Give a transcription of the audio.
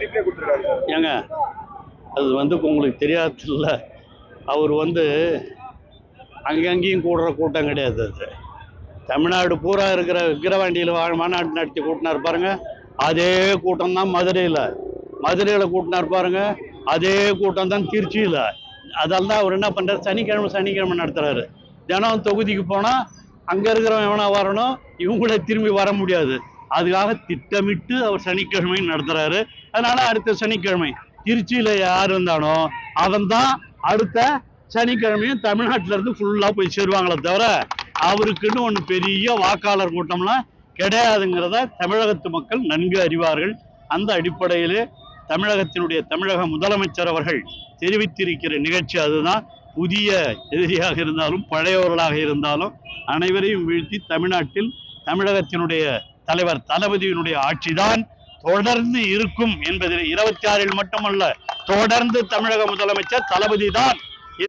Reply கொடுத்துருக்காரு. ஏங்க அது உங்களுக்கு தெரியாதுல்ல, அவர் அங்கங்கேயும் கூடுற கூட்டம் கிடையாது. அது தமிழ்நாடு பூரா இருக்கிற விக்கிரவாண்டியில் மாநாடு நடத்தி கூட்டினார் பாருங்க, அதே கூட்டம் தான் மதுரையில் கூட்டினார் பாருங்க, அதே கூட்டம் தான் திருச்சியில். அதால் தான் அவர் என்ன பண்ணுறாரு, சனிக்கிழமை நடத்துகிறாரு. தினம் தொகுதிக்கு போனால் அங்கே இருக்கிறவன் எவனா வரணும், இவங்களே திரும்பி வர முடியாது. அதுக்காக திட்டமிட்டு அவர் சனிக்கிழமை நடத்துகிறாரு. அதனால அடுத்த சனிக்கிழமை திருச்சியில் யார் இருந்தானோ அவன் தான் அடுத்த சனிக்கிழமையும் தமிழ்நாட்டிலேருந்து ஃபுல்லாக போய் சேருவாங்களே தவிர அவருக்குன்னு ஒன்று பெரிய வாக்காளர் கூட்டம்லாம் கிடையாதுங்கிறத தமிழகத்து மக்கள் நன்கு அறிவார்கள். அந்த அடிப்படையிலே தமிழக முதலமைச்சர் அவர்கள் தெரிவித்திருக்கிற நிகழ்ச்சி அதுதான். புதிய எதிரியாக இருந்தாலும் பழையவர்களாக இருந்தாலும் அனைவரையும் வீழ்த்தி தமிழ்நாட்டில் தமிழகத்தினுடைய தலைவர் தளபதியினுடைய ஆட்சிதான் தொடர்ந்து இருக்கும் என்பதில் 26 மட்டுமல்ல, தொடர்ந்து தமிழக முதலமைச்சர் தளபதி தான்